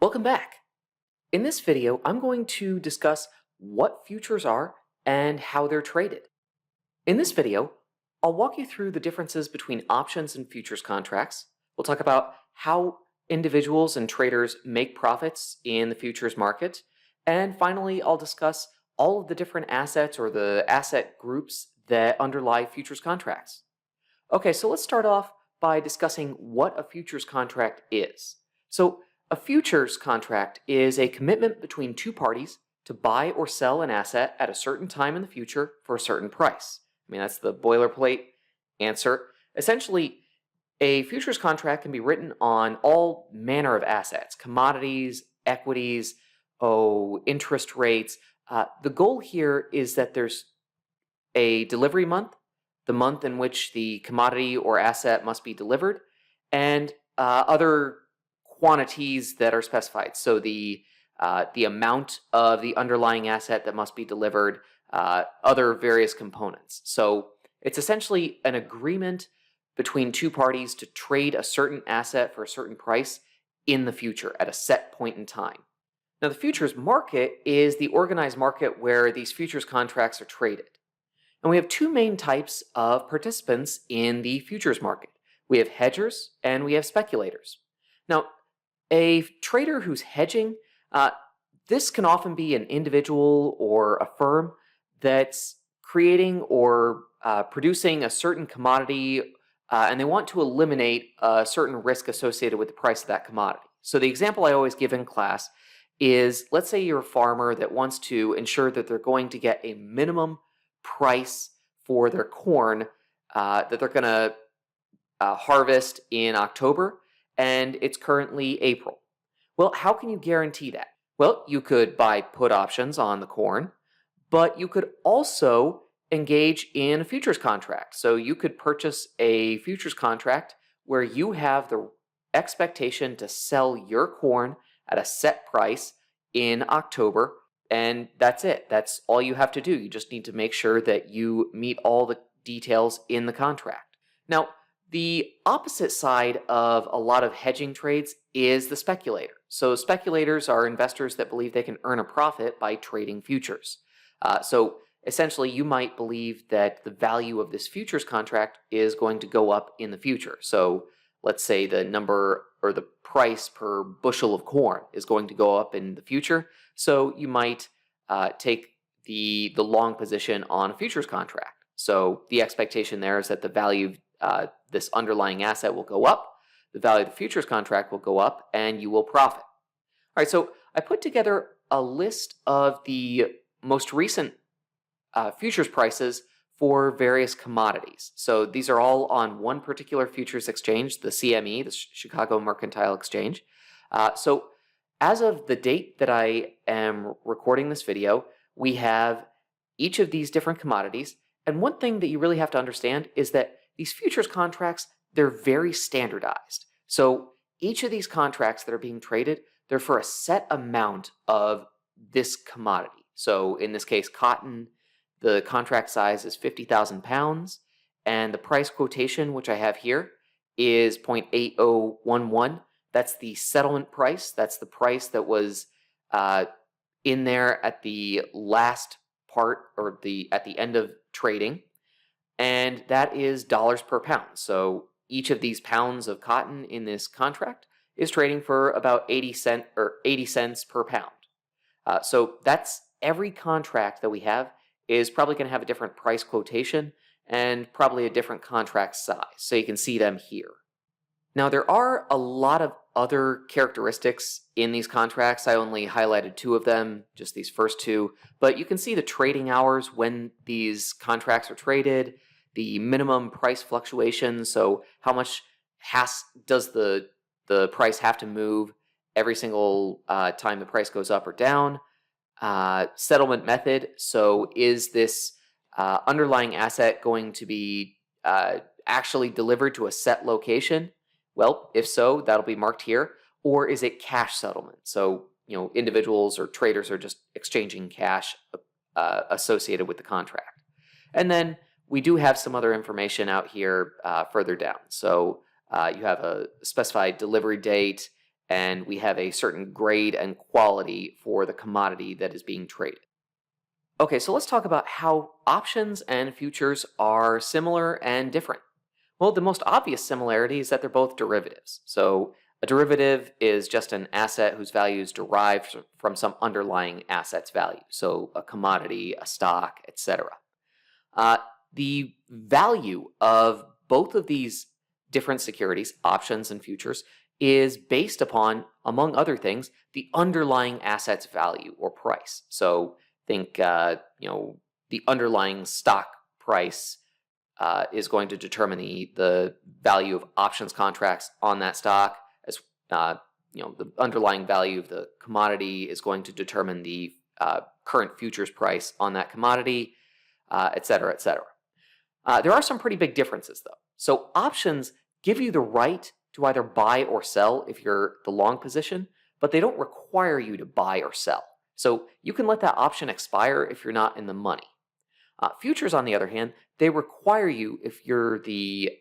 Welcome back. In this video, I'm going to discuss what futures are and how they're traded. In this video, I'll walk you through the differences between options and futures contracts. We'll talk about how individuals and traders make profits in the futures market. And finally, I'll discuss all of the different assets or the asset groups that underlie futures contracts. Okay, so let's start off by discussing what a futures contract is. So a futures contract is a commitment between two parties to buy or sell an asset at a certain time in the future for a certain price. I mean, that's the boilerplate answer. Essentially, a futures contract can be written on all manner of assets, commodities, equities, interest rates. The goal here is that there's a delivery month, the month in which the commodity or asset must be delivered, and other quantities that are specified. So the amount of the underlying asset that must be delivered, other various components. So it's essentially an agreement between two parties to trade a certain asset for a certain price in the future at a set point in time. Now, the futures market is the organized market where these futures contracts are traded. And we have two main types of participants in the futures market. We have hedgers and we have speculators. Now, a trader who's hedging, this can often be an individual or a firm that's creating or producing a certain commodity, and they want to eliminate a certain risk associated with the price of that commodity. So the example I always give in class is, let's say you're a farmer that wants to ensure that they're going to get a minimum price for their corn that they're going to harvest in October, and it's currently April. Well, how can you guarantee that? Well, you could buy put options on the corn, but you could also engage in a futures contract. So you could purchase a futures contract where you have the expectation to sell your corn at a set price in October, and that's it. That's all you have to do. You just need to make sure that you meet all the details in the contract. Now, the opposite side of a lot of hedging trades is the speculator. So speculators are investors that believe they can earn a profit by trading futures. So essentially, you might believe that the value of this futures contract is going to go up in the future. So let's say the number or the price per bushel of corn is going to go up in the future. So you might take the long position on a futures contract. So the expectation there is that the value of this underlying asset will go up, the value of the futures contract will go up, and you will profit. All right, so I put together a list of the most recent futures prices for various commodities. So these are all on one particular futures exchange, the CME, the Chicago Mercantile Exchange. So as of the date that I am recording this video, we have each of these different commodities. And one thing that you really have to understand is that these futures contracts, they're very standardized. So each of these contracts that are being traded, they're for a set amount of this commodity. So in this case, cotton, the contract size is 50,000 pounds, and the price quotation, which I have here, is 0.8011. That's the settlement price. That's the price that was in there at the last part or at the end of trading, and that is dollars per pound. So each of these pounds of cotton in this contract is trading for about 80 cents per pound. So that's every contract that we have is probably going to have a different price quotation and probably a different contract size. So you can see them here. Now, there are a lot of other characteristics in these contracts. I only highlighted two of them, just these first two, but you can see the trading hours when these contracts are traded, the minimum price fluctuation, so how much does the price have to move every single time the price goes up or down, settlement method, so is this underlying asset going to be actually delivered to a set location? Well, if so, that'll be marked here. Or is it cash settlement? So, individuals or traders are just exchanging cash associated with the contract. And then we do have some other information out here further down. So you have a specified delivery date and we have a certain grade and quality for the commodity that is being traded. Okay, so let's talk about how options and futures are similar and different. Well, the most obvious similarity is that they're both derivatives. So a derivative is just an asset whose value is derived from some underlying asset's value. So a commodity, a stock, etc. Uh, the value of both of these different securities, options and futures, is based upon, among other things, the underlying asset's value or price. So think, the underlying stock price is going to determine the value of options contracts on that stock, as the underlying value of the commodity is going to determine the current futures price on that commodity, et cetera, et cetera. There are some pretty big differences, though. So options give you the right to either buy or sell if you're the long position, but they don't require you to buy or sell. So you can let that option expire if you're not in the money. Futures, on the other hand, they require you, if you're the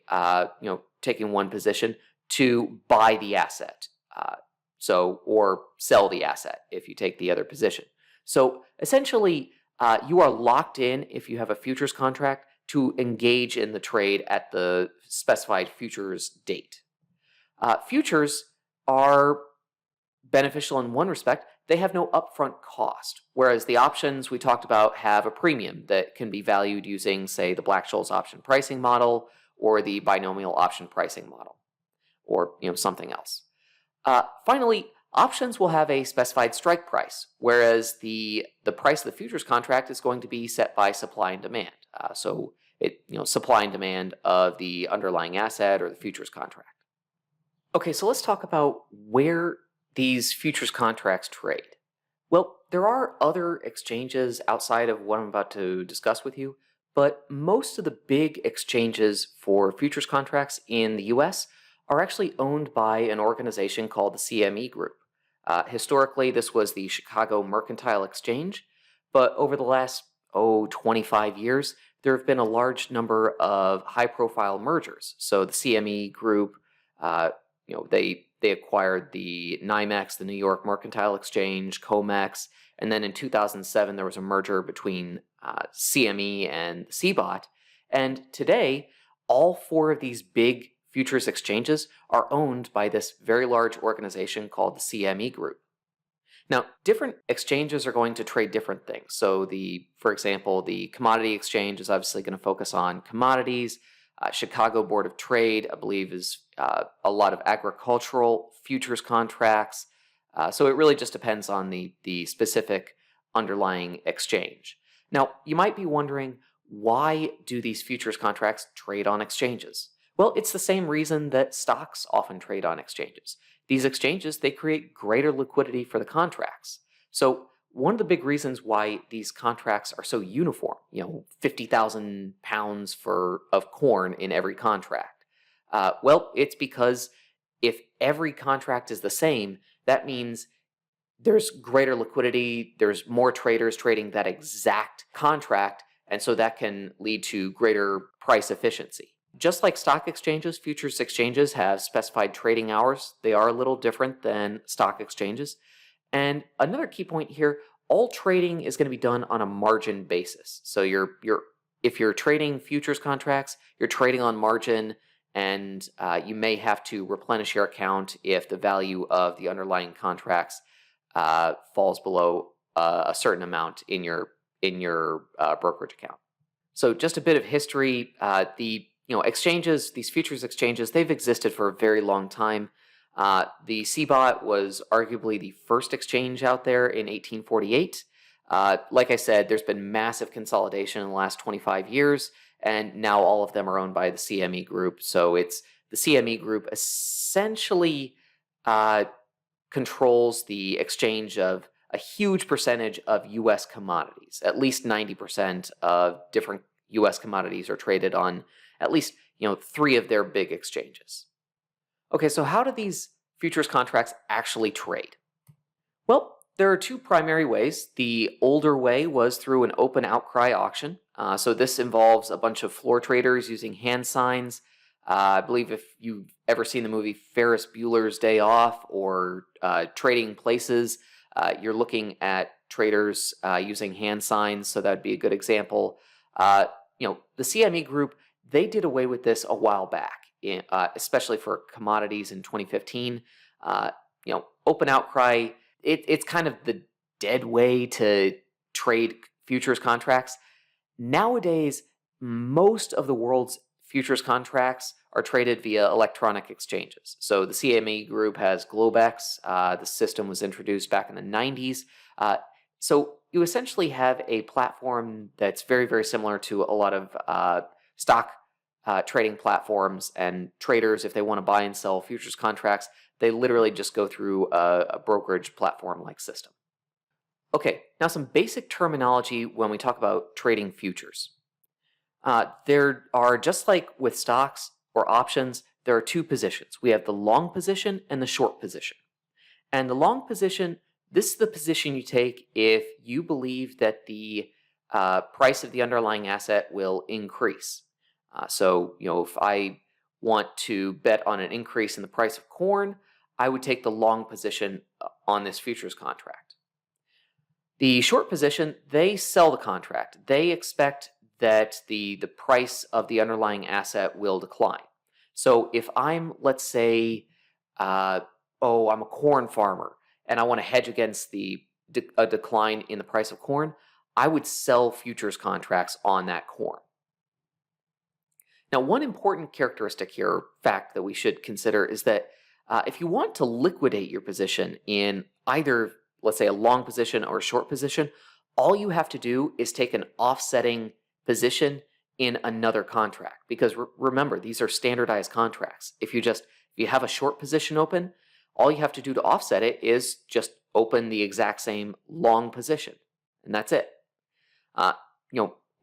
taking one position, to buy the asset, or sell the asset if you take the other position. So essentially, you are locked in if you have a futures contract to engage in the trade at the specified futures date. Futures are beneficial in one respect. They have no upfront cost, whereas the options we talked about have a premium that can be valued using, say, the Black-Scholes option pricing model or the binomial option pricing model, or something else. Finally, options will have a specified strike price, whereas the price of the futures contract is going to be set by supply and demand. Supply and demand of the underlying asset or the futures contract. Okay, so let's talk about where these futures contracts trade. Well, there are other exchanges outside of what I'm about to discuss with you, but most of the big exchanges for futures contracts in the US are actually owned by an organization called the CME Group. Historically, this was the Chicago Mercantile Exchange, but over the last 25 years, there have been a large number of high-profile mergers. So the CME Group, they acquired the NYMEX, the New York Mercantile Exchange, COMEX, and then in 2007 there was a merger between CME and CBOT. And today, all four of these big futures exchanges are owned by this very large organization called the CME Group. Now, different exchanges are going to trade different things. So for example, the commodity exchange is obviously going to focus on commodities. Chicago Board of Trade, I believe, is a lot of agricultural futures contracts. So it really just depends on the specific underlying exchange. Now, you might be wondering, why do these futures contracts trade on exchanges? Well, it's the same reason that stocks often trade on exchanges. These exchanges, they create greater liquidity for the contracts. So one of the big reasons why these contracts are so uniform, 50,000 pounds of corn in every contract, well, it's because if every contract is the same, that means there's greater liquidity, there's more traders trading that exact contract, and so that can lead to greater price efficiency. Just like stock exchanges, futures exchanges have specified trading hours. They are a little different than stock exchanges. And another key point here, all trading is going to be done on a margin basis. So if you're trading futures contracts, you're trading on margin, and you may have to replenish your account if the value of the underlying contracts falls below a certain amount in your brokerage account. So just a bit of history. Exchanges, these futures exchanges, they've existed for a very long time. The CBOT was arguably the first exchange out there in 1848. Like I said, there's been massive consolidation in the last 25 years, and now all of them are owned by the CME Group. So it's the CME Group essentially controls the exchange of a huge percentage of U.S. commodities. At least 90% of different U.S. commodities are traded on at least 3 of their big exchanges. Okay, so how do these futures contracts actually trade? Well, there are 2 primary ways. The older way was through an open outcry auction. So this involves a bunch of floor traders using hand signs. I believe if you've ever seen the movie Ferris Bueller's Day Off or Trading Places, you're looking at traders using hand signs, so that'd be a good example. The CME group, they did away with this a while back, especially for commodities in 2015. Open outcry, it's kind of the dead way to trade futures contracts. Nowadays, most of the world's futures contracts are traded via electronic exchanges. So the CME group has Globex. The system was introduced back in the 90s. So you essentially have a platform that's very, very similar to a lot of stock trading platforms, and traders, if they want to buy and sell futures contracts, they literally just go through a brokerage platform-like system. Okay, now some basic terminology when we talk about trading futures. There are, just like with stocks or options, there are two positions. We have the long position and the short position. And the long position, this is the position you take if you believe that the price of the underlying asset will increase. If I want to bet on an increase in the price of corn, I would take the long position on this futures contract. The short position, they sell the contract. They expect that the price of the underlying asset will decline. So if I'm, let's say, I'm a corn farmer and I want to hedge against a decline in the price of corn, I would sell futures contracts on that corn. Now, one important characteristic here, fact that we should consider, is that if you want to liquidate your position in either, let's say, a long position or a short position, all you have to do is take an offsetting position in another contract. Because remember, these are standardized contracts. If you have a short position open, all you have to do to offset it is just open the exact same long position, and that's it.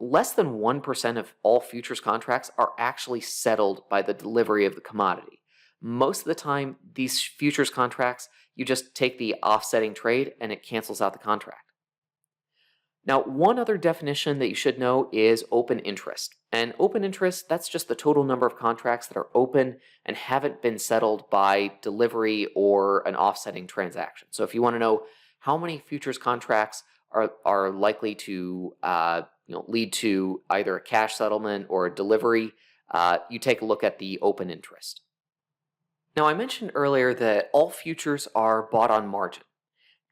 Less than 1% of all futures contracts are actually settled by the delivery of the commodity. Most of the time, these futures contracts, you just take the offsetting trade and it cancels out the contract. Now, one other definition that you should know is open interest. And open interest, that's just the total number of contracts that are open and haven't been settled by delivery or an offsetting transaction. So if you want to know how many futures contracts are likely to lead to either a cash settlement or a delivery, you take a look at the open interest. Now, I mentioned earlier that all futures are bought on margin.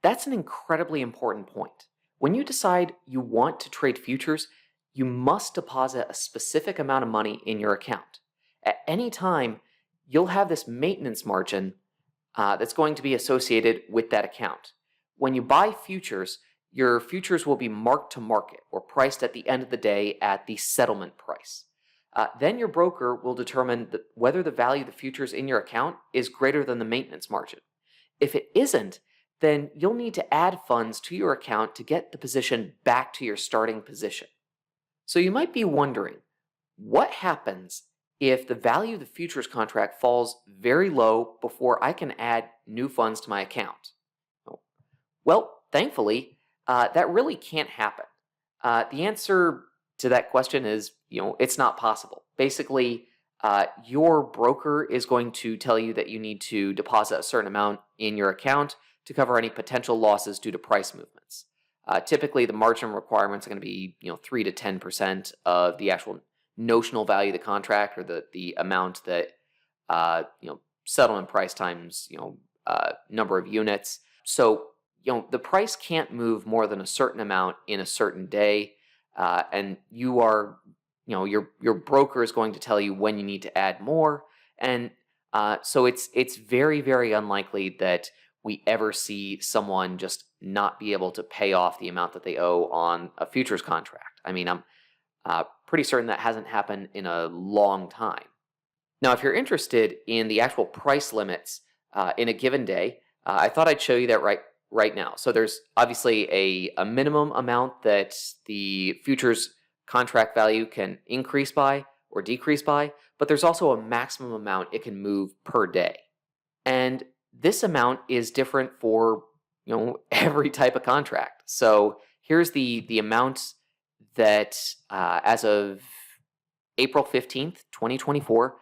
That's an incredibly important point. When you decide you want to trade futures, you must deposit a specific amount of money in your account. At any time, you'll have this maintenance margin that's going to be associated with that account. When you buy futures, your futures will be marked to market or priced at the end of the day at the settlement price. Then your broker will determine whether the value of the futures in your account is greater than the maintenance margin. If it isn't, then you'll need to add funds to your account to get the position back to your starting position. So you might be wondering, what happens if the value of the futures contract falls very low before I can add new funds to my account? Well, thankfully, that really can't happen. The answer to that question is, it's not possible. Basically, your broker is going to tell you that you need to deposit a certain amount in your account to cover any potential losses due to price movements. Typically, the margin requirements are going to be 3 to 10% of the actual notional value of the contract, or the amount that settlement price times number of units. So the price can't move more than a certain amount in a certain day, and your broker is going to tell you when you need to add more, and so it's very, very unlikely that we ever see someone just not be able to pay off the amount that they owe on a futures contract. I mean, I'm pretty certain that hasn't happened in a long time. Now, if you're interested in the actual price limits in a given day, I thought I'd show you that right now. So there's obviously a minimum amount that the futures contract value can increase by or decrease by, but there's also a maximum amount it can move per day. And this amount is different for every type of contract. So here's the amount that as of April 15th, 2024,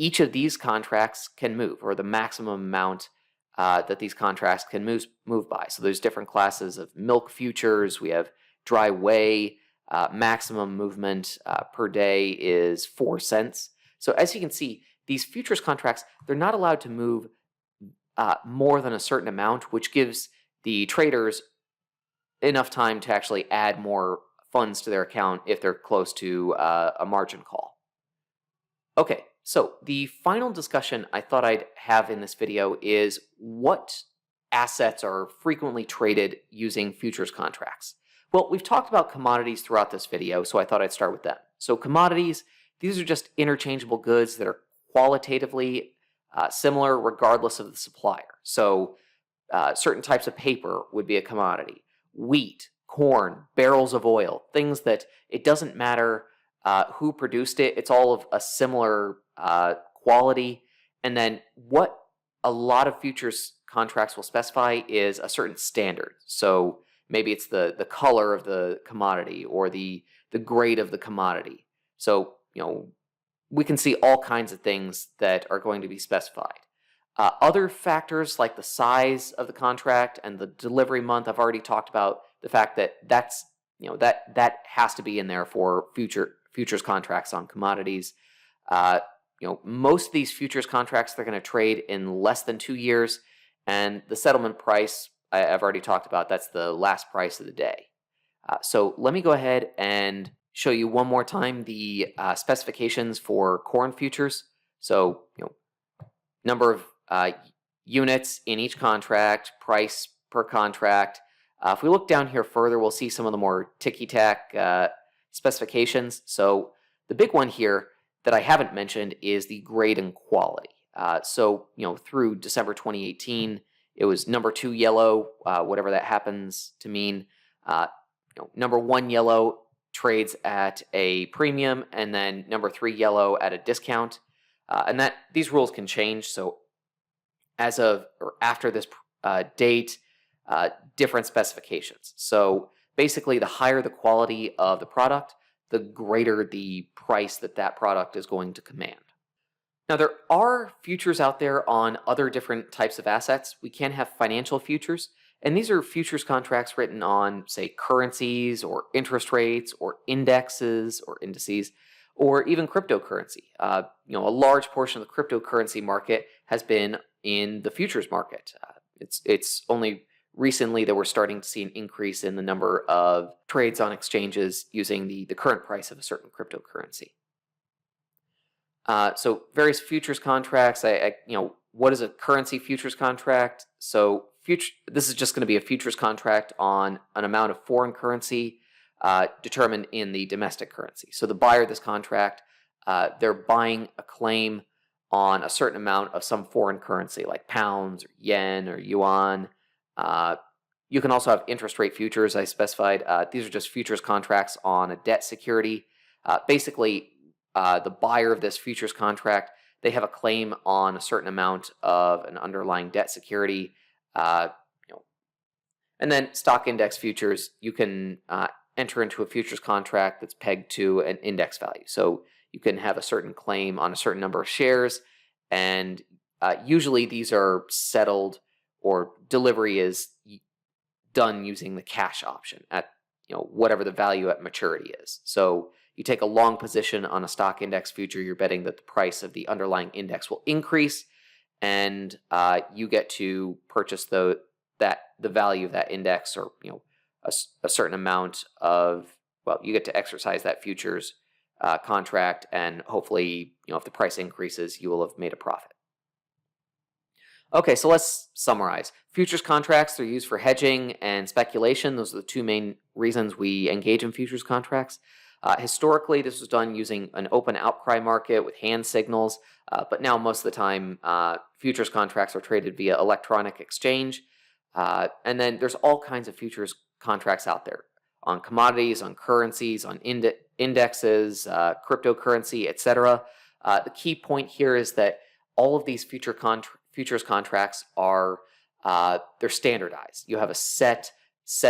each of these contracts can move, or the maximum amount that these contracts can move by. So there's different classes of milk futures. We have dry whey. Maximum movement per day is 4 cents. So as you can see, these futures contracts, they're not allowed to move more than a certain amount, which gives the traders enough time to actually add more funds to their account if they're close to a margin call. Okay, so the final discussion I thought I'd have in this video is what assets are frequently traded using futures contracts. Well, we've talked about commodities throughout this video, so I thought I'd start with them. So commodities, these are just interchangeable goods that are qualitatively similar regardless of the supplier. So certain types of paper would be a commodity. Wheat, corn, barrels of oil, things that it doesn't matter who produced it. It's all of a similar quality. And then what a lot of futures contracts will specify is a certain standard. So maybe it's the color of the commodity or the grade of the commodity. So, we can see all kinds of things that are going to be specified. Other factors like the size of the contract and the delivery month, I've already talked about the fact that that has to be in there for futures contracts on commodities. Most of these futures contracts, they're going to trade in less than 2 years, and the settlement price, I've already talked about, that's the last price of the day. So let me go ahead and show you one more time the specifications for corn futures. So, number of units in each contract, price per contract. If we look down here further, we'll see some of the more ticky-tack specifications. So the big one here that I haven't mentioned is the grade and quality. So, through December 2018, it was number 2 yellow, whatever that happens to mean. Number 1 yellow trades at a premium, and then number 3 yellow at a discount. And that these rules can change. So as of or after this date, different specifications. So basically, the higher the quality of the product, the greater the price that product is going to command. Now, there are futures out there on other different types of assets. We can have financial futures, and these are futures contracts written on, say, currencies or interest rates or indexes or indices, or even cryptocurrency. A large portion of the cryptocurrency market has been in the futures market. It's only recently that we're starting to see an increase in the number of trades on exchanges using the current price of a certain cryptocurrency. So various futures contracts. What is a currency futures contract? So this is just going to be a futures contract on an amount of foreign currency determined in the domestic currency. So the buyer of this contract, they're buying a claim on a certain amount of some foreign currency, like pounds or yen or yuan. You can also have interest rate futures, I specified. These are just futures contracts on a debt security. Basically, the buyer of this futures contract, they have a claim on a certain amount of an underlying debt security. And then stock index futures, you can enter into a futures contract that's pegged to an index value. So you can have a certain claim on a certain number of shares, and usually these are settled or delivery is done using the cash option at whatever the value at maturity is. So you take a long position on a stock index future, you're betting that the price of the underlying index will increase, and you get to purchase the value of that index, or a certain amount of, you get to exercise that futures contract, and hopefully, if the price increases, you will have made a profit. Okay, so let's summarize. Futures contracts are used for hedging and speculation. Those are the two main reasons we engage in futures contracts. Historically, this was done using an open outcry market with hand signals, but now most of the time, futures contracts are traded via electronic exchange. And then there's all kinds of futures contracts out there on commodities, on currencies, on indexes, cryptocurrency, etc. The key point here is that all of these futures contracts are they're standardized. You have a set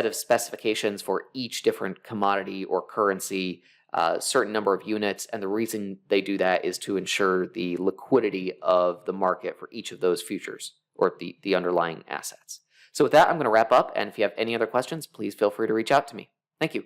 of specifications for each different commodity or currency. a certain number of units, and the reason they do that is to ensure the liquidity of the market for each of those futures or the underlying assets. So with that, I'm going to wrap up, and if you have any other questions, please feel free to reach out to me. Thank you.